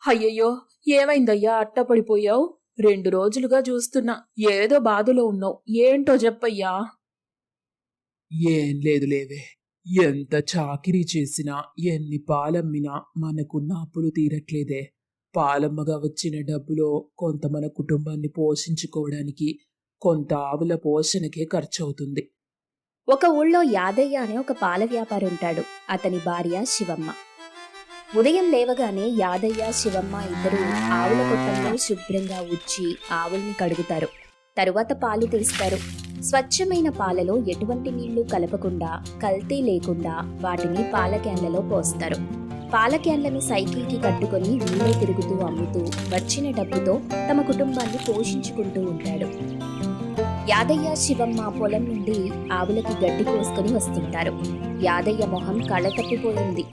అయ్యయ్యో! ఏమైందయ్యా అట్టపడిపోయావు? 2 రోజులుగా చూస్తున్నా. ఏదో బాధలో ఉన్నావు. ఏంటో చెప్పయ్యా? ఏం లేదు లేవే. ఎంత చాకిరీ చేసినా, ఎన్ని పాలమ్మినా మనకున్న అప్పులు తీరట్లేదే. పాలమ్మగా వచ్చిన డబ్బులో కొంత మన కుటుంబాన్ని పోషించుకోవడానికి, కొంత ఆవుల పోషణకే ఖర్చవుతుంది. ఒక ఊళ్ళో యాదయ్య అనే ఒక పాల వ్యాపారి ఉంటాడు. అతని భార్య శివమ్మ. ఉదయం లేవగానే యాదయ్య శివమ్మ ఇద్దరు ఆవుల కొట్టంలో శుభ్రంగా ఉచ్చి ఆవుల్ని కడుగుతారు. తరువాత పాలు తీస్తారు. స్వచ్ఛమైన పాలలో ఎటువంటి నీళ్లు కలపకుండా, కల్తీ లేకుండా వాటిని పాల క్యాన్లలో పోస్తారు. పాల క్యాన్లను సైకిల్కి కట్టుకొని వీళ్ళే తిరుగుతూ అమ్ముతూ వచ్చిన డబ్బుతో తమ కుటుంబాన్ని పోషించుకుంటూ ఉంటాడు. యాదయ్య శివమ్మ పొలం నుండి ఆవులకి గడ్డి కోసుకొని వస్తుంటారు. యాదయ్య మొహం కళ తప్పిపోయింది.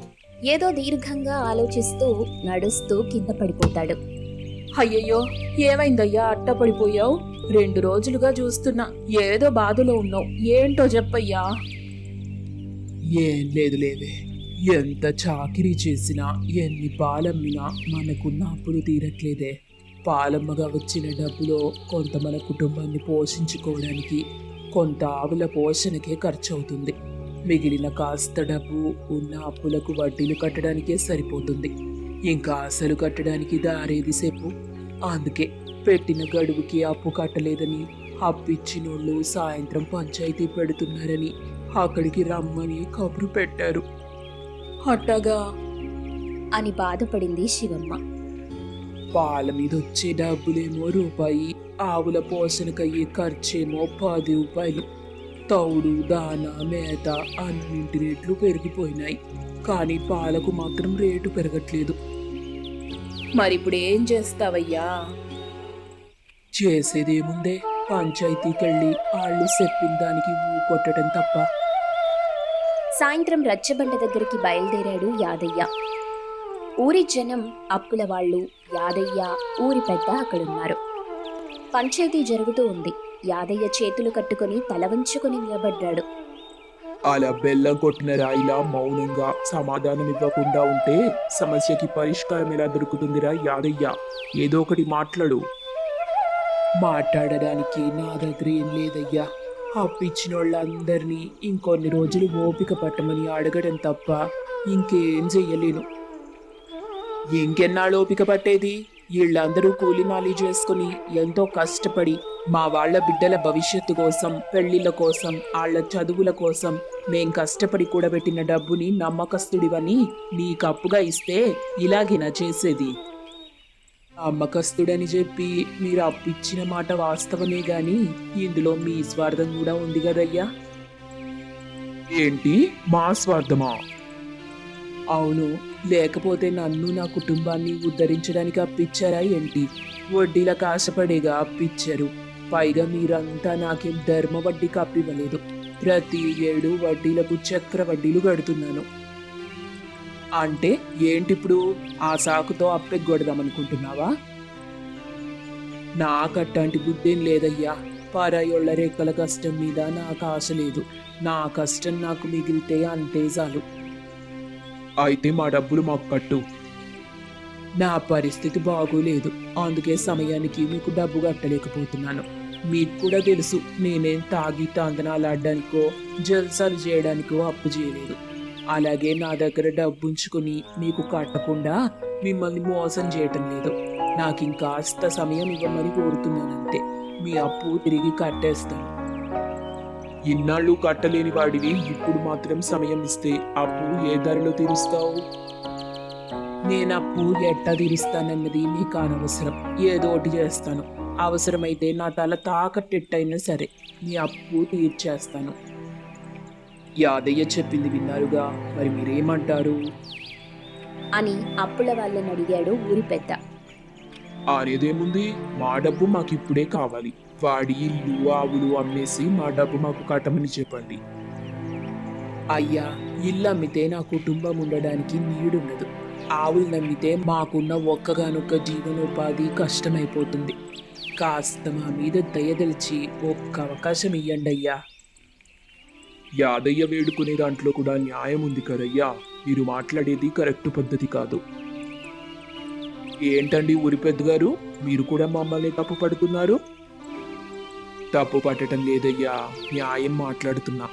ఏదో దీర్ఘంగా ఆలోచిస్తూ నడుస్తూ కింద పడిపోతాడు. అయ్యయ్యో! ఏమైందయ్యా అట్టపడిపోయావు? 2 రోజులుగా చూస్తున్నా. ఏదో బాధలో ఉన్నావు. ఏంటో చెప్పయ్యా? ఏం లేదు లేవే. ఎంత చాకిరీ చేసినా, ఎన్ని పాలమ్మినా మనకున్న అప్పులు తీరట్లేదే. పాలమ్మగా వచ్చిన డబ్బులో కొంత మన కుటుంబాన్ని పోషించుకోవడానికి, కొంత ఆవుల పోషణకే ఖర్చవుతుంది. మిగిలిన కాస్త డబ్బు ఉన్న అప్పులకు వడ్డీలు కట్టడానికే సరిపోతుంది. ఇంకా అసలు కట్టడానికి దారేది సేపు. అందుకే పెట్టిన గడువుకి అప్పు కట్టలేదని, అప్పిచ్చినోళ్ళు సాయంత్రం పంచాయతీ పెడుతున్నారని అక్కడికి రమ్మని కబురు పెట్టారు. అట్టగా? అని బాధపడింది శివమ్మ. పాల మీద వచ్చే డబ్బులేమో రూపాయి, ఆవుల పోషణకయ్యే ఖర్చేమో 10 రూపాయలు. తౌడు, దానా, మేత అన్నింటి రేట్లు పెరిగిపోయినాయి. కానీ పాలకు మాత్రం రేటు పెరగట్లేదు. మరిప్పుడు ఏం చేస్తావయ్యా? చేసేదేముందే, పంచాయతీకెళ్ళి వాళ్ళు చెప్పిన దానికి కొట్టడం తప్ప. సాయంత్రం రచ్చబండ దగ్గరికి బయలుదేరాడు యాదయ్య. ఊరి జనం, అప్పుల వాళ్ళు, యాదయ్య, ఊరి పెద్ద అక్కడున్నారు. పంచాయతీ జరుగుతూ ఉంది. యాదయ్య చేతులు కట్టుకొని తల వంచుకొని నిలబడ్డాడు. అలా బెల్లం కొట్టిన రాయిలా మౌనంగా సమాధానం ఇవ్వకుండా ఉంటే సమస్యకి పరిష్కారం ఎలా దొరుకుతుందిరా యాదయ్య? ఏదో ఒకటి మాట్లాడు. మాట్లాడడానికి నా దగ్గర ఏం లేదయ్యా. అప్పిచ్చిన వాళ్ళందరినీ ఇంకొన్ని రోజులు ఓపిక పట్టమని అడగడం తప్ప ఇంకేం చెయ్యలేను. ఇంకెన్నాళ్ళు ఓపిక పట్టేది? వీళ్ళందరూ కూలినాలి చేసుకుని ఎంతో కష్టపడి మా వాళ్ళ బిడ్డల భవిష్యత్తు కోసం, పెళ్లిళ్ళ కోసం, వాళ్ళ చదువుల కోసం మేం కష్టపడి కూడబెట్టిన డబ్బుని నమ్మకస్తుడివని నీకప్పుగా ఇస్తే ఇలాగేనా చేసేది? నమ్మకస్తుడని చెప్పి మీరు అప్పిచ్చిన మాట వాస్తవమే గాని ఇందులో మీ స్వార్థం కూడా ఉంది కదయ్యా. ఏంటి మా స్వార్థమా? అవును, లేకపోతే నన్ను నా కుటుంబాన్ని ఉద్ధరించడానికి అప్పిచ్చారా ఏంటి? వడ్డీలకు ఆశపడేగా అప్పిచ్చారు. పైగా మీరంతా నాకేం ధర్మ వడ్డీకి అప్పివ్వలేదు. ప్రతి ఏడు వడ్డీలకు చక్ర వడ్డీలు కడుతున్నాను. అంటే ఏంటిప్పుడు? ఆ సాకుతో అప్పెగ్గొడదామనుకుంటున్నావా? నాకట్టాంటి బుద్ధేం లేదయ్యా. పరాయోళ్ళ రెక్కల కష్టం మీద నాకు ఆశ లేదు. నా కష్టం నాకు మిగిలితే అంతే చాలు. అయితే మా డబ్బులు మాకు కట్టు. నా పరిస్థితి బాగోలేదు, అందుకే సమయానికి మీకు డబ్బు కట్టలేకపోతున్నాను. మీకు కూడా తెలుసు, నేనేం తాగి తందనాలు ఆడడానికో జల్సాలు చేయడానికో అప్పు చేయలేదు. అలాగే నా దగ్గర డబ్బు ఉంచుకుని మీకు కట్టకుండా మిమ్మల్ని మోసం చేయటం లేదు. నాకు ఇంకాస్త సమయం ఇవ్వమని కోరుతున్నానంతే. మీ అప్పు తిరిగి కట్టేస్తాను. ఇన్నాళ్ళు కట్టలేని వాడివి ఇప్పుడు మాత్రం సమయం ఇస్తే అప్పు ఏ ధరలో తీరుస్తావు? నేను అప్పు ఎట్టా తీరుస్తానన్నది నీకు అనవసరం. ఏదో ఒకటి చేస్తాను. అవసరమైతే నా తల తాకట్టెట్టయినా సరే నీ అప్పు తీర్చేస్తాను. యాదయ్య చెప్పింది విన్నారుగా, మరి మీరేమంటారు? అని అప్పుల వాళ్ళని అడిగాడు ఊరి పెద్ద. అనేదేముంది, మా డబ్బు మాకు ఇప్పుడే కావాలి. వాడి ఇల్లు, ఆవులు అమ్మేసి మా డబ్బు మాకు కట్టమని చెప్పండి. అయ్యా, ఇల్లు అమ్మితే నా కుటుంబం ఉండడానికి నీడుండదు. ఆవులు నమ్మితే మాకున్న ఒక్కగానొక్క జీవనోపాధి కష్టమైపోతుంది. కాస్త మా మీద దయదలిచి ఒక్క అవకాశం ఇయ్యండి అయ్యా. యాదయ్య వేడుకునే దాంట్లో కూడా న్యాయం ఉంది కదయ్యా. మీరు మాట్లాడేది కరెక్ట్ పద్ధతి కాదు. ఏంటండి ఊరి పెద్దగారు, మీరు కూడా మమ్మల్ని తప్పు పడుతున్నారు? తప్పు పట్టడం లేదయ్యా, న్యాయం మాట్లాడుతున్నా.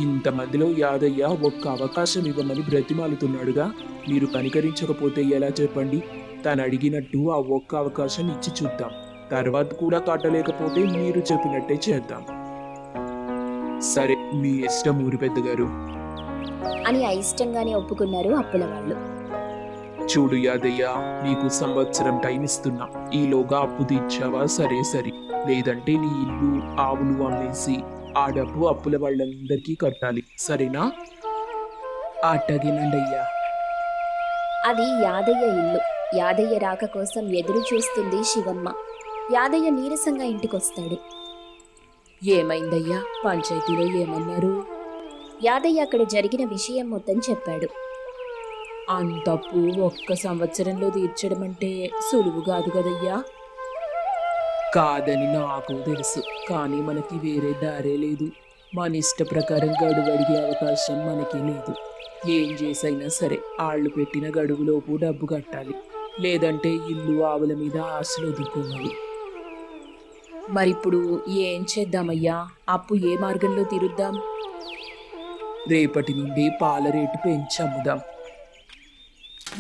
ఇంతమందిలో యాదయ్య ఒక్క అవకాశం ఇవ్వమని బ్రతిమాలుతున్నాడుగా. మీరు కనికరించకపోతే ఎలా చెప్పండి? తను అడిగినట్టు ఆ ఒక్క అవకాశం ఇచ్చి చూద్దాం. తర్వాత కూడా కట్టలేకపోతే మీరు చెప్పినట్టే చేద్దాం. సరే, మీ ఇష్టం ఊరి పెద్దగారు. అని అయిష్టంగానే ఒప్పుకున్నారు అప్పుల వాళ్ళు. చూడు యాదయ్య, నీకు సంవత్సరం టైం ఇస్తున్నా. ఈలోగా అప్పు తీర్చావా సరే సరే, లేదంటే నీ ఇల్లు ఆవులు అమ్మేసి ఆ డబ్బు అప్పుల వాళ్ళందరికీ కట్టాలి, సరేనా? అట్టగేనండి అయ్యా. అది యాదయ్య ఇల్లు. యాదయ్య రాక కోసం ఎదురు చూస్తుంది శివమ్మ. యాదయ్య నీరసంగా ఇంటికొస్తాడు. ఏమైందయ్యా, పంచాయతీలో ఏమన్నారు? యాదయ్య అక్కడ జరిగిన విషయం మొత్తం చెప్పాడు. అంతప్పు ఒక్క సంవత్సరంలో తీర్చడం అంటే సులువు కాదు కదయ్యా. కాదని నాకు తెలుసు, కానీ మనకి వేరే దారే లేదు. మన ఇష్ట ప్రకారం గడువు అడిగే అవకాశం మనకి లేదు. ఏం చేసైనా సరే ఆళ్ళు పెట్టిన గడువులోపు డబ్బు కట్టాలి, లేదంటే ఇల్లు ఆవుల మీద ఆశలు వదులుకోవాలి. మరిప్పుడు ఏం చేద్దామయ్యా? అప్పు ఏ మార్గంలో తీరుద్దాం? రేపటి నుండి పాల రేటు పెంచి అమ్ముదాం.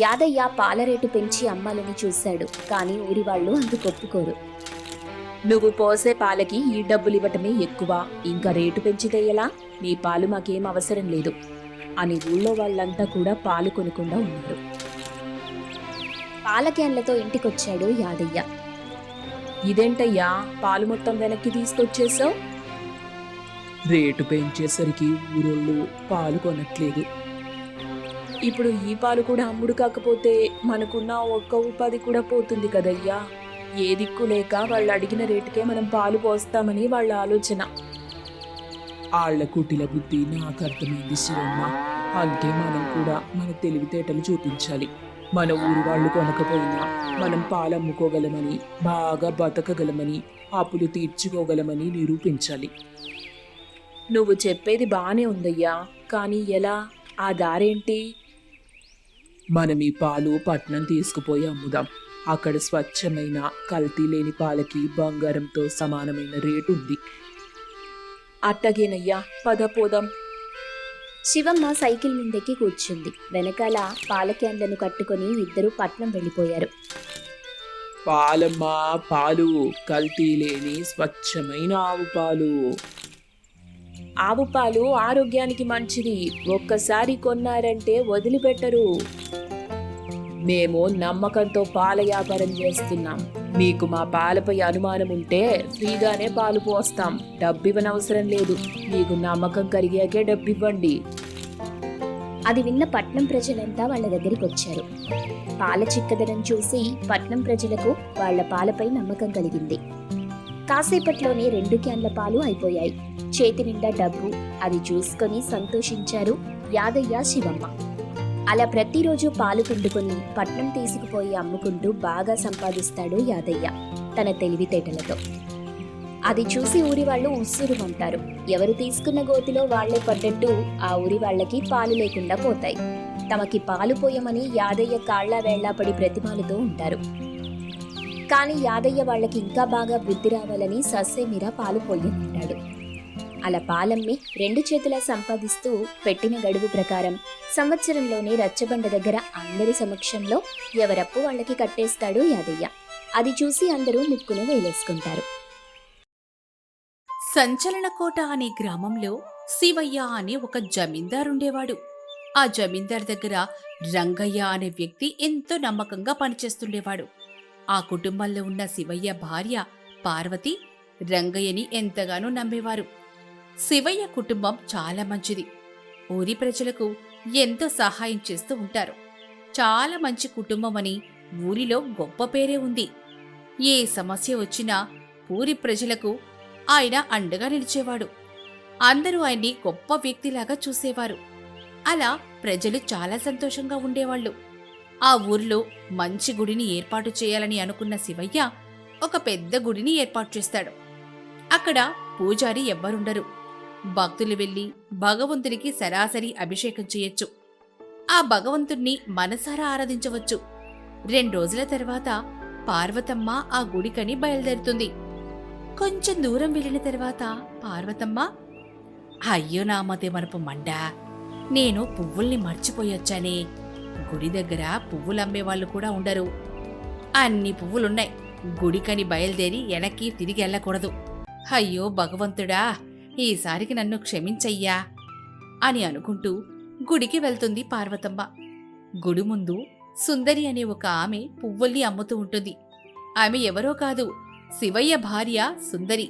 యాదయ్య పాల రేటు పెంచి అమ్మాలని చూశాడు, కానీ ఊరి వాళ్ళు అందుకు ఒప్పుకోరు. నువ్వు పోసే పాలకి ఈ డబ్బులు ఇవ్వటమే ఎక్కువ, ఇంకా రేటు పెంచితే ఎలా? నీ పాలు మాకేం అవసరం లేదు అని ఊళ్ళో వాళ్ళంతా కూడా పాలు కొనకుండా ఉన్నారు. పాల క్యాన్లతో ఇంటికొచ్చాడు యాదయ్య. ఇదేంటయ్యా, పాలు మొత్తం వెనక్కి తీసుకొచ్చేసావు? రేటు పెంచేసరికి ఊరోళ్ళు పాలు కొనట్లేదు. ఇప్పుడు ఈ పాలు కూడా అమ్ముడు కాకపోతే మనకున్న ఒక్క ఉపాధి కూడా పోతుంది కదయ్యా. ఏ దిక్కు లేక వాళ్ళు అడిగిన రేటుకే మనం పాలు పోస్తామని వాళ్ళ ఆలోచన. ఆళ్ల కుటిల బుద్ధి నాకు అర్థమైంది శివమ్మ. అందుకే మనం కూడా మన తెలివితేటలు చూపించాలి. మన ఊరు వాళ్ళు కొనకపోయినా మనం పాలు అమ్ముకోగలమని, బాగా బతకగలమని, అప్పులు తీర్చుకోగలమని నిరూపించాలి. నువ్వు చెప్పేది బానే ఉందయ్యా, కానీ ఎలా? ఆ దారేంటి? మనం ఈ పాలు పట్నం తీసుకుపోయి అమ్ముదాం. అక్కడ స్వచ్ఛమైన కల్తీ లేని పాలకి బంగారంతో సమానమైన రేటు ఉంది. అట్టగేనయ్యా, పద పోదాం. శివమ్మ సైకిల్ ముందెక్కి కూర్చుంది. వెనకాల పాల క్యాన్లను కట్టుకొని ఇద్దరు పట్నం వెళ్ళిపోయారు. పాలమ్మా, పాలు కల్తీ లేని స్వచ్ఛమైన ఆవు పాలు. ఆవు పాలు ఆరోగ్యానికి మంచిది, ఒక్కసారి కొన్నారంటే వదిలిపెట్టరు. మేము నమ్మకంతో పాల వ్యాపారం చేస్తున్నాం. మీకు మా పాలపై అనుమానం ఉంటే ఫ్రీగానే పాలు పోస్తాం, డబ్బివ్వనవసరం లేదు. మీకు నమ్మకం కలిగాకే డబ్బివ్వండి. అది విన్న పట్నం ప్రజలంతా వాళ్ళ దగ్గరికి వచ్చారు. పాల చిక్కదనం చూసి పట్నం ప్రజలకు వాళ్ళ పాలపై నమ్మకం కలిగింది. కాసేపట్లోనే 2 క్యాన్ల పాలు అయిపోయాయి. చేతి నిండా డబ్బు. అది చూసుకొని సంతోషించారు యాదయ్య, శివమ్మ. అలా ప్రతిరోజు పాలు పిండుకొని పట్నం తీసుకుపోయి అమ్ముకుంటూ బాగా సంపాదిస్తాడు యాదయ్య తన తెలివితేటలతో. అది చూసి ఊరి వాళ్ళు ఉస్సురుమంటారు. ఎవరు తీసుకున్న గోతిలో వాళ్లే పడ్డట్టు ఆ ఊరి వాళ్ళకి పాలు లేకుండా పోతాయి. తమకి పాలు పోయమని యాదయ్య కాళ్ల వేళ్లాపడి ప్రతిమాలుతూ ఉంటారు. కానీ యాదయ్య వాళ్ళకి ఇంకా బాగా బుద్ధి రావాలని సస్సేమిరా పాలు పోయమంటాడు. అలా పాలమ్మి 2 చేతులా సంపాదిస్తూ పెట్టిన గడువు ప్రకారం సంవత్సరంలోనే రచ్చబండ దగ్గర అందరి సమక్షంలో ఎవరప్పు వాళ్ళకి కట్టేస్తాడు యాదయ్య. అది చూసి అందరూ ముక్కును వేలేసుకుంటారు. సంచలనకోట అనే గ్రామంలో శివయ్య అనే ఒక జమీందారుండేవాడు. ఆ జమీందార్ దగ్గర రంగయ్య అనే వ్యక్తి ఎంతో నమ్మకంగా పనిచేస్తుండేవాడు. ఆ కుటుంబంలో ఉన్న శివయ్య భార్య పార్వతి రంగయ్యని ఎంతగానో నమ్మేవారు. శివయ్య కుటుంబం చాలా మంచిది. ఊరి ప్రజలకు ఎంతో సహాయం చేస్తూ ఉంటారు. చాలా మంచి కుటుంబం అని ఊరిలో గొప్ప పేరే ఉంది. ఏ సమస్య వచ్చినా ఊరి ప్రజలకు ఆయన అండగా నిలిచేవాడు. అందరూ ఆయన్ని గొప్ప వ్యక్తిలాగా చూసేవారు. అలా ప్రజలు చాలా సంతోషంగా ఉండేవాళ్లు. ఆ ఊరిలో మంచి గుడిని ఏర్పాటు చేయాలని అనుకున్న శివయ్య ఒక పెద్ద గుడిని ఏర్పాటు చేస్తాడు. అక్కడ పూజారి ఎవ్వరుండరు. భక్తులు వెళ్లి భగవంతునికి సరాసరి అభిషేకం చేయొచ్చు. ఆ భగవంతుణ్ణి మనసారా ఆరాధించవచ్చు. 2 రోజుల తర్వాత పార్వతమ్మ ఆ గుడికని బయలుదేరుతుంది. కొంచెం దూరం వెళ్ళిన తర్వాత పార్వతమ్మ, అయ్యో నా మతి మరపు మండా, నేను పువ్వుల్ని మర్చిపోయొచ్చానే. గుడి దగ్గర పువ్వులమ్మేవాళ్ళు కూడా ఉండరు. అన్ని పువ్వులున్నాయి. గుడికని బయలుదేరి వెనక్కి తిరిగి వెళ్ళకూడదు. అయ్యో భగవంతుడా, ఈసారికి నన్ను క్షమించయ్యా అని అనుకుంటూ గుడికి వెళ్తుంది పార్వతమ్మ. గుడి ముందు సుందరి అనే ఒక ఆమె పువ్వుల్ని అమ్ముతూ ఉంటుంది. ఆమె ఎవరో కాదు, శివయ్య భార్య సుందరి.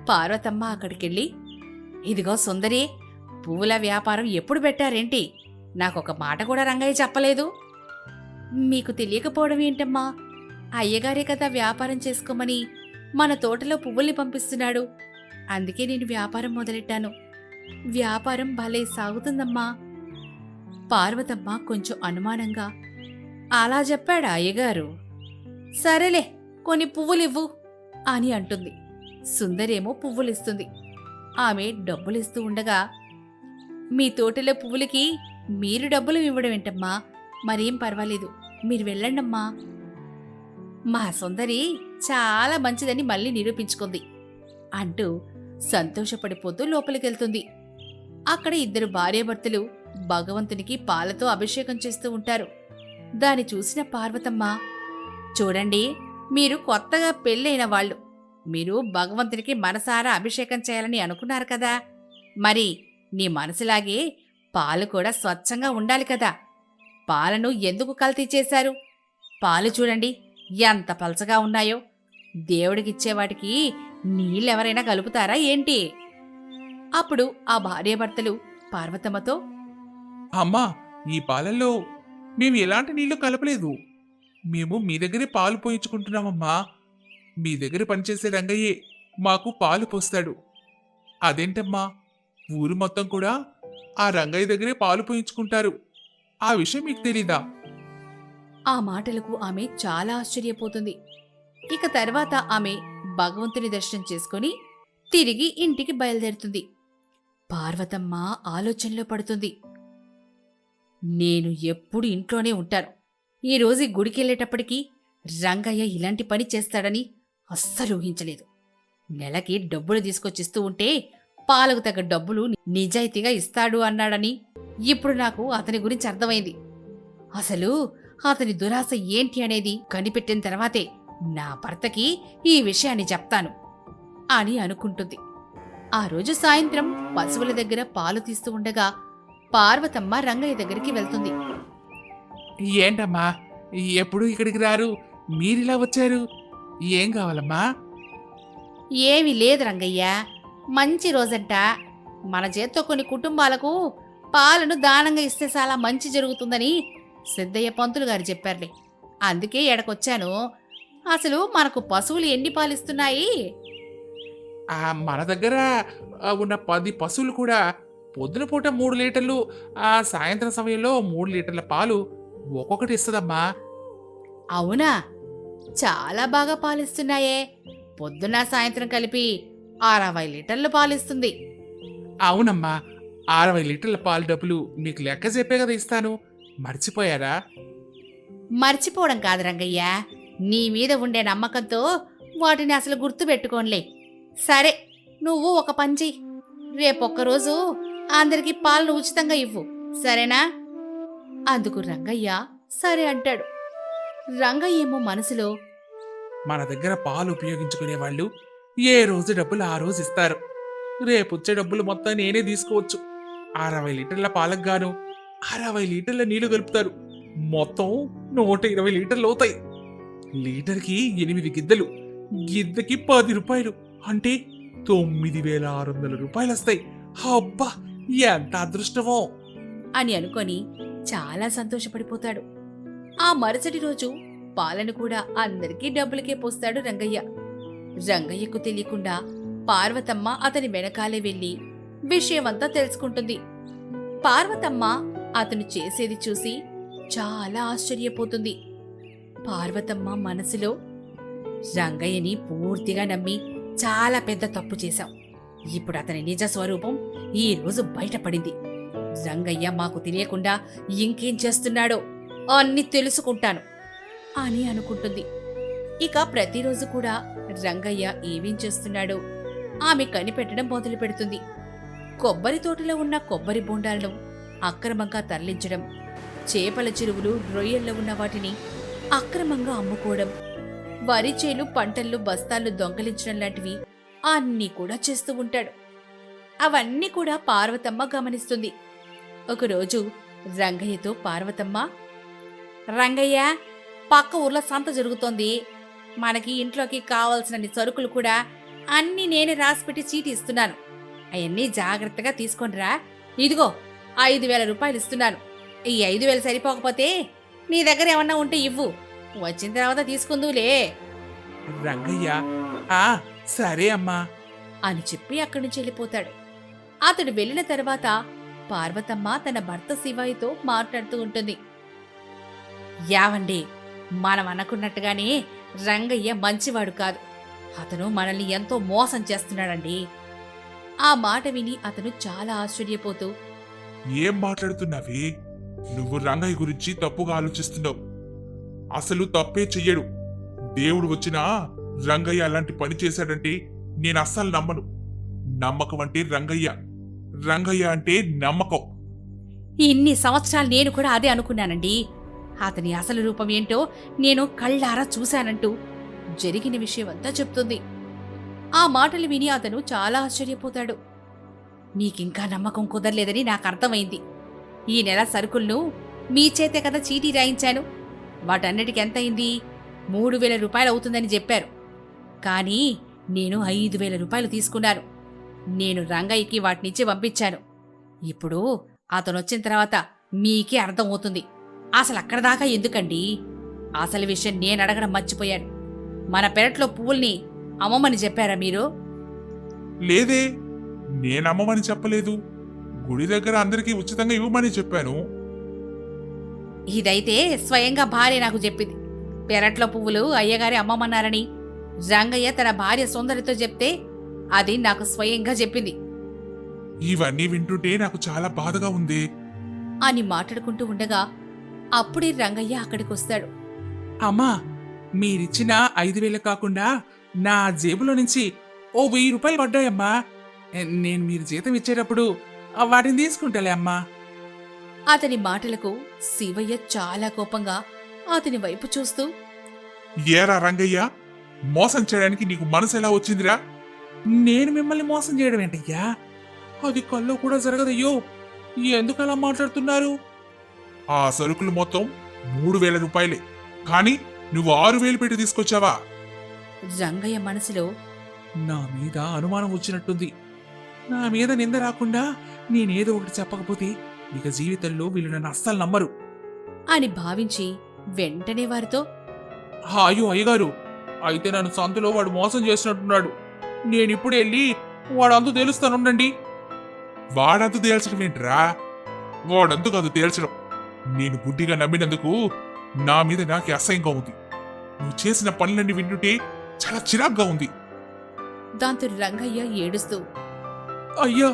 పార్వతమ్మ అక్కడికెళ్ళి, ఇదిగో సుందరి, పువ్వుల వ్యాపారం ఎప్పుడు పెట్టారేంటి? నాకొక మాట కూడా రంగయ్య చెప్పలేదు. మీకు తెలియకపోవడం ఏంటమ్మా? అయ్యగారే కదా వ్యాపారం చేసుకోమని మన తోటలో పువ్వుల్ని పంపిస్తున్నాడు. అందుకే నేను వ్యాపారం మొదలెట్టాను. వ్యాపారం భలే సాగుతుందమ్మా. పార్వతమ్మ కొంచెం అనుమానంగా, అలా చెప్పాడా అయ్యగారు? సరేలే, కొన్ని పువ్వులివ్వు అని అంటుంది. సుందరేమో పువ్వులిస్తుంది. ఆమె డబ్బులిస్తూ ఉండగా, మీ తోటలో పువ్వులకి మీరు డబ్బులు ఇవ్వడం ఏంటమ్మా? మరేం పర్వాలేదు, మీరు వెళ్ళండమ్మా. మా సుందరి చాలా మంచిదని మళ్ళీ నిరూపించుకుంది అంటూ సంతోషపడిపోతూ లోపలికెళ్తుంది. అక్కడ 2 భార్యాభర్తలు భగవంతునికి పాలతో అభిషేకం చేస్తూ ఉంటారు. దాన్ని చూసిన పార్వతమ్మ, చూడండి, మీరు కొత్తగా పెళ్ళైన వాళ్ళు. మీరు భగవంతునికి మనసారా అభిషేకం చేయాలని అనుకున్నారు కదా, మరి నీ మనసులాగే పాలు కూడా స్వచ్ఛంగా ఉండాలి కదా. పాలను ఎందుకు కల్తీ చేశారు? పాలు చూడండి ఎంత పలచగా ఉన్నాయో. దేవుడికిచ్చేవాటికి నీళ్ళెవరైనా కలుపుతారా ఏంటి? అప్పుడు ఆ భార్యాభర్తలు పార్వతమ్మతో, అమ్మా, ఈ పాలల్లో మేము ఎలాంటి నీళ్లు కలపలేదు. మేము మీ దగ్గరే పాలు పోయించుకుంటున్నామమ్మా. మీ దగ్గర పనిచేసే రంగయ్యే మాకు పాలు పోస్తాడు. అదేంటమ్మా, ఊరు మొత్తం కూడా ఆ రంగయ్య దగ్గరే పాలు పోయించుకుంటారు. ఆ విషయం మీకు తెలీదా? ఆ మాటలకు ఆమె చాలా ఆశ్చర్యపోతుంది. ఇక తర్వాత ఆమె భగవంతుని దర్శనం చేసుకుని తిరిగి ఇంటికి బయలుదేరుతుంది. పార్వతమ్మ ఆలోచనలో పడుతుంది. నేను ఎప్పుడు ఇంట్లోనే ఉంటాను. ఈరోజు గుడికెళ్ళేటప్పటికీ రంగయ్య ఇలాంటి పని చేస్తాడని అస్సలు ఊహించలేదు. నెలకి డబ్బులు తీసుకొచ్చిస్తూ ఉంటే పాలకు తగ్గ డబ్బులు నిజాయితీగా ఇస్తాడు అన్నాడని ఇప్పుడు నాకు అతని గురించి అర్థమైంది. అసలు అతని దురాశ ఏంటి అనేది కనిపెట్టిన తర్వాతే నా భర్తకి ఈ విషయాన్ని చెప్తాను అని అనుకుంటుంది. ఆ రోజు సాయంత్రం పశువుల దగ్గర పాలు తీస్తూ ఉండగా పార్వతమ్మ రంగయ్య దగ్గరికి వెళ్తుంది. ఏంటమ్మా, ఎప్పుడు ఇక్కడికి రారు, మీరిలా వచ్చారు? ఏం కావాలమ్మా? ఏమీ లేదు రంగయ్య, మంచి రోజంట. మన చేత్తో కొన్ని కుటుంబాలకు పాలను దానంగా ఇస్తే చాలా మంచి జరుగుతుందని సిద్ధయ్య పంతులు గారు చెప్పారులే. అందుకే ఎడకొచ్చాను. అసలు మనకు పశువులు ఎన్ని పాలిస్తున్నాయి? మన దగ్గర ఉన్న 10 పశువులు కూడా పొద్దున పూట 3 లీటర్లు, సాయంత్రం సమయంలో 3 లీటర్ల పాలు ఒక్కొక్కటి ఇస్తుందమ్మా. అవునా? చాలా బాగా పాలిస్తున్నాయే. పొద్దున సాయంత్రం కలిపి 60 లీటర్లు పాలిస్తుంది. అవునమ్మా, 60 లీటర్ల పాలు డబ్బులు మీకు లెక్క చెప్పే కదా ఇస్తాను. మర్చిపోయారా? మర్చిపోవడం కాదు రంగయ్య, నీ మీద ఉండే నమ్మకంతో వాటిని అసలు గుర్తుపెట్టుకోనులే. సరే, నువ్వు ఒక పని చెయ్యి. రేపొక్కరోజు అందరికీ పాలను ఉచితంగా ఇవ్వు, సరేనా? అందుకు రంగయ్య సరే అంటాడు. రంగయ్య ఏమో మనసులో, మన దగ్గర పాలు ఉపయోగించుకునే వాళ్ళు ఏ రోజు డబ్బులు ఆ రోజు ఇస్తారు. రేపొచ్చే డబ్బులు మొత్తం నేనే తీసుకోవచ్చు. 60 లీటర్ల పాలకు గాను 60 లీటర్ల నీళ్లు కలుపుతారు. మొత్తం 120 లీటర్లు అవుతాయి. లీటర్కి 8 గిద్దలు, గిద్దకి 10 రూపాయలు, అంటే 9600 రూపాయలు వస్తాయి. అబ్బా, ఎంత అదృష్టమో అని అనుకొని చాలా సంతోషపడిపోతాడు. ఆ మరుసటి రోజు పాలను కూడా అందరికీ డబ్బులకే పోస్తాడు రంగయ్య. రంగయ్యకు తెలియకుండా పార్వతమ్మ అతని వెనకాలే వెళ్లి విషయమంతా తెలుసుకుంటుంది. పార్వతమ్మ అతను చేసేది చూసి చాలా ఆశ్చర్యపోతుంది. పార్వతమ్మ మనసులో, రంగయ్యని పూర్తిగా నమ్మి చాలా పెద్ద తప్పు చేశాం. ఇప్పుడు అతని నిజ స్వరూపం ఈ రోజు బయటపడింది. రంగయ్య మాకు తెలియకుండా ఇంకేం చేస్తున్నాడో అన్ని తెలుసుకుంటాను అని అనుకుంటుంది. ఇక ప్రతిరోజు కూడా రంగయ్య ఏమేం చేస్తున్నాడో ఆమె కనిపెట్టడం మొదలు పెడుతుంది. కొబ్బరి తోటలో ఉన్న కొబ్బరి బొండాలను అక్రమంగా తరలించడం, చేపల చెరువులు రొయ్యల్లో ఉన్న వాటిని అక్రమంగా అమ్ముకోవడం, వరి చేలు పంటల్లో బస్తాలు దొంగలించడం లాంటివి అన్నీ కూడా చేస్తూ ఉంటాడు. అవన్నీ కూడా పార్వతమ్మ గమనిస్తుంది. ఒకరోజు రంగయ్యతో పార్వతమ్మ, రంగయ్య, పక్క ఊర్లో సంత జరుగుతోంది. మనకి ఇంట్లోకి కావాల్సిన సరుకులు కూడా అన్నీ నేనే రాసిపెట్టి చీటీ ఇస్తున్నాను. అవన్నీ జాగ్రత్తగా తీసుకొనిరా. ఇదిగో 5,000 రూపాయలు ఇస్తున్నాను. ఈ 5,000 సరిపోకపోతే నీ దగ్గర ఏమన్నా ఉంటే ఇవ్వు. వచ్చిన తర్వాత తీసుకుందులే రంగయ్య, ఆ సరే అమ్మా అని చెప్పి అక్కడి నుంచి వెళ్ళిపోతాడు. అతడు వెళ్ళిన తర్వాత పార్వతమ్మ తన భర్త శివయ్యతో మాట్లాడుతూ ఉంటుంది. యావండి, మనం అనుకున్నట్టుగానే రంగయ్య మంచివాడు కాదు. అతను మనల్ని ఎంతో మోసం చేస్తున్నాడండి. ఆ మాట విని అతను చాలా ఆశ్చర్యపోతూ, ఏం మాట్లాడుతున్నావే? నువ్వు రంగయ్య గురించి తప్పుగా ఆలోచిస్తున్నావు. అసలు తప్పే చెయ్యడు. దేవుడు వచ్చినా రంగయ్య అలాంటి పని చేశాడంటే నేను అస్సలు నమ్మను. నమ్మకం అంటే రంగయ్య, రంగయ్య అంటే నమ్మకం. ఇన్ని సంవత్సరాలు నేను కూడా అదే అనుకున్నానండి. అతని అసలు రూపం ఏంటో నేను కళ్ళారా చూశానంటూ జరిగిన విషయమంతా చెప్తుంది. ఆ మాటలు విని అతను చాలా ఆశ్చర్యపోతాడు. మీకింకా నమ్మకం కుదరలేదని నాకు అర్థమైంది. ఈ నెల సరుకులను మీ చేతే కదా చీటీ రాయించాను. వాటన్నిటికి ఎంతయింది? 3,000 రూపాయలు అవుతుందని చెప్పారు. కానీ నేను 5,000 రూపాయలు తీసుకున్నాను. నేను రంగయ్యకి వాటినిచ్చి పంపించాను. ఇప్పుడు అతనొచ్చిన తర్వాత మీకే అర్థమవుతుంది. అసలు అక్కడ దాకా ఎందుకండి? అసలు విషయం నేను అడగడం మర్చిపోయాను. మన పెరట్లో పువ్వుల్ని అమ్మమని చెప్పారా మీరు? లేదే, నేనమ్మమని చెప్పలేదు. గుడి దగ్గర అందరికీ ఉచితంగా ఇవ్వమని చెప్పాను. ఇదైతే స్వయంగా భార్య నాకు చెప్పింది. పెరట్లో పువ్వులు అయ్యగారి అమ్మమన్నారని రంగయ్య తన భార్య సుందరితో చెప్తే అది నాకు స్వయంగా చెప్పింది ఇవన్నీ వింటుంటే నాకు చాలా బాధగా ఉంది. అని మాట్లాడుకుంటూ ఉండగా అప్పుడే రంగయ్య అక్కడికొస్తాడు. అమ్మా, మీరిచ్చిన 5,000 కాకుండా నా జేబులో నుంచి ఓ 1,000 రూపాయలు పడ్డాయమ్మా. నేను మీరు జీతం ఇచ్చేటప్పుడు వాటిని తీసుకుంటాలే అమ్మా. అతని మాటలకు శివయ్య చాలా కోపంగా అతని వైపు చూస్తూ, ఏరా రంగయ్య, మోసం చేయడానికి నీకు మనసు ఎలా వచ్చిందిరా? నేను మిమ్మల్ని మోసం చేయడం ఏంటయ్యా? అది కల్లో కూడా జరగదయ్యో. ఎందుకు అలా మాట్లాడుతున్నారు? ఆ సరుకులు మొత్తం 3,000 రూపాయలే. కానీ నువ్వు 6,000 పెట్టి తీసుకొచ్చావా? రంగయ్య మనసులో నా మీద అనుమానం వచ్చినట్టుంది. నా మీద నింద రాకుండా నేనేదో ఒకటి చెప్పకపోతే ఇక జీవితంలో వీళ్ళు నన్ను అస్సలు నమ్మరు అని భావించి వెంటనే వారితో, అయ్యో అయ్యగారు, అయితే నన్ను సంతలో వాడు మోసం చేసినట్టున్నాడు. నేనిప్పుడు వెళ్ళి వాడంతు తేలుస్తానుండండి. వాడంతు తేల్చడం ఏంట్రా? వాడంతు కాదు తేల్చడం. నేను గుడ్డిగా నమ్మినందుకు నా మీద నాకే అసహ్యంగా ఉంది. నువ్వు చేసిన పనులన్నీ వింటుంటే చాలా చిరాగ్గా ఉంది. దాంతో రంగయ్య ఏడుస్తూ, అయ్యా,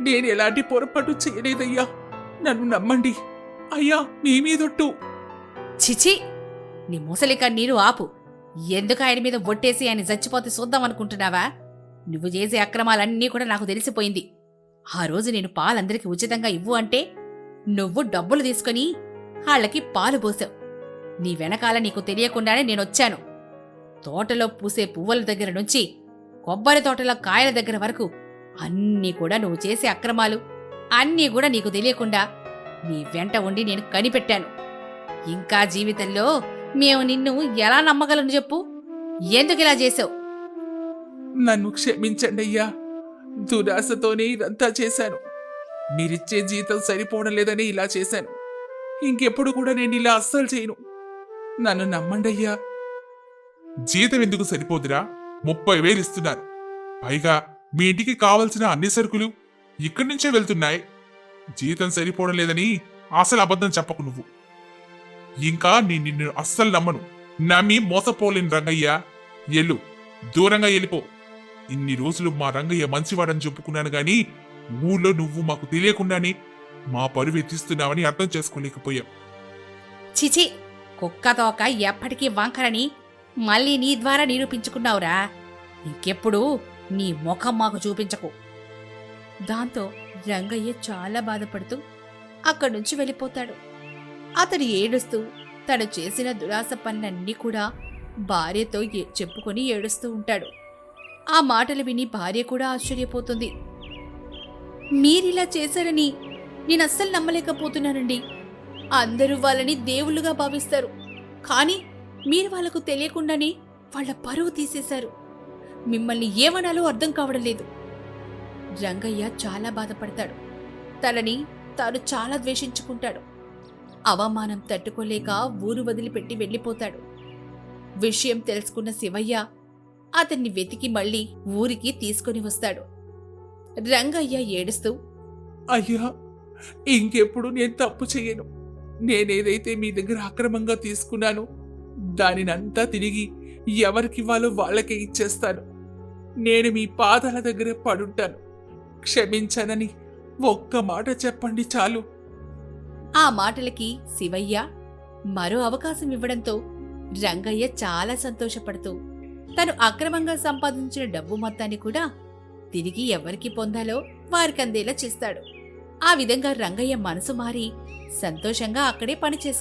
నేను ఎలాంటి పొరపాటు చేయలేదయ్యా. నన్ను నమ్మండి అయ్యా, మీ మీదొట్టు. చిచి, నీ ముసలి కన్నీరు ఆపు. ఎందుకు ఆయన మీద ఒట్టేసి ఆయన చచ్చిపోతే చూద్దామనుకుంటున్నావా? నువ్వు చేసే అక్రమాలన్నీ కూడా నాకు తెలిసిపోయింది. ఆ రోజు నేను పాలందరికీ ఉచితంగా ఇవ్వు అంటే నువ్వు డబ్బులు తీసుకుని వాళ్ళకి పాలు పోసావు. నీ వెనకాల నీకు తెలియకుండానే నేనొచ్చాను. తోటలో పూసే పువ్వుల దగ్గర నుంచి కొబ్బరి తోటలో కాయల దగ్గర వరకు అన్నీ కూడా నువ్వు చేసే అక్రమాలు అన్నీ కూడా నీకు తెలియకుండా నీ వెంట ఉండి నేను కనిపెట్టాను. ఇంకా జీవితంలో మేము నిన్ను ఎలా నమ్మగలను చెప్పు? ఎందుకు ఇలా చేసావు? నన్ను క్షమించండి అయ్యా. దురాశతోనే ఇదంతా చేశాను. మీరిచ్చే జీతం సరిపోవడం లేదని ఇలా చేశాను. ఇంకెప్పుడు కూడా నేను ఇలా అస్సలు చేయను. నన్ను నమ్మండి అయ్యా. జీతం ఎందుకు సరిపోదురా? 30,000 ఇస్తున్నారు. పైగా మీ ఇంటికి కావలసిన అన్ని సరుకులు ఇక్కడి నుంచే వెళ్తున్నాయి. జీతం సరిపోవడం లేదని అసలు అబద్ధం చెప్పకు నువ్వు. ఇంకా నేను నిన్ను అస్సలు నమ్మను. నమ్మి మోసపోలేను రంగయ్య. ఎల్లు, దూరంగా వెళ్ళిపో. ఇన్ని రోజులు మా రంగయ్య మంచివాడని చెప్పుకున్నాను గాని ఊళ్ళో నువ్వు మాకు తెలియకుండానే మా పరువు ఎత్తిస్తున్నావని అర్థం చేసుకోలేకపోయాం. చిచి, కుక్కతోక ఎప్పటికీ వంకరని మళ్ళీ నీ ద్వారా నిరూపించుకున్నావురా. ఇంకెప్పుడు నీ ముఖం మాకు చూపించకు. దాంతో రంగయ్య చాలా బాధపడుతూ అక్కడి నుంచి వెళ్ళిపోతాడు. అతడు ఏడుస్తూ తను చేసిన దురాశ పనులన్నీ కూడా భార్యతో చెప్పుకొని ఏడుస్తూ ఉంటాడు. ఆ మాటలు విని భార్య కూడా ఆశ్చర్యపోతుంది. మీరిలా చేశారని నేనస్సలు నమ్మలేకపోతున్నానండి. అందరూ వాళ్ళని దేవుళ్ళుగా భావిస్తారు, కానీ మీరు వాళ్లకు తెలియకుండానే వాళ్ళ పరువు తీసేశారు. మిమ్మల్ని ఏమనాలో అర్థం కావడం లేదు. రంగయ్య చాలా బాధపడతాడు. తనని తాను చాలా ద్వేషించుకుంటాడు. అవమానం తట్టుకోలేక ఊరు వదిలిపెట్టి వెళ్ళిపోతాడు. విషయం తెలుసుకున్న శివయ్య అతన్ని వెతికి మళ్ళీ ఊరికి తీసుకొని వస్తాడు. రంగయ్య ఏడుస్తూ, అయ్యా, ఇంకెప్పుడు నేను తప్పు చెయ్యను. నేనేదైతే మీ దగ్గర అక్రమంగా తీసుకున్నానో దానినంతా తిరిగి ఎవరికివ్వాలో వాళ్ళకే ఇచ్చేస్తాను. నేను మీ పాదాల దగ్గర పడుంటాను. క్షమించనని ఒక్క మాట చెప్పండి చాలు. ఆ మాటలకి శివయ్య మరో అవకాశం ఇవ్వడంతో రంగయ్య చాలా సంతోషపడుతూ తను అక్రమంగా సంపాదించిన డబ్బు మొత్తాన్ని కూడా తిరిగి ఎవరికి పొందాలో వారికందేలా చేస్తాడు. ఆ విధంగా రంగయ్య మనసు మారి సంతోషంగా అక్కడే పని చేసుకుంటాడు.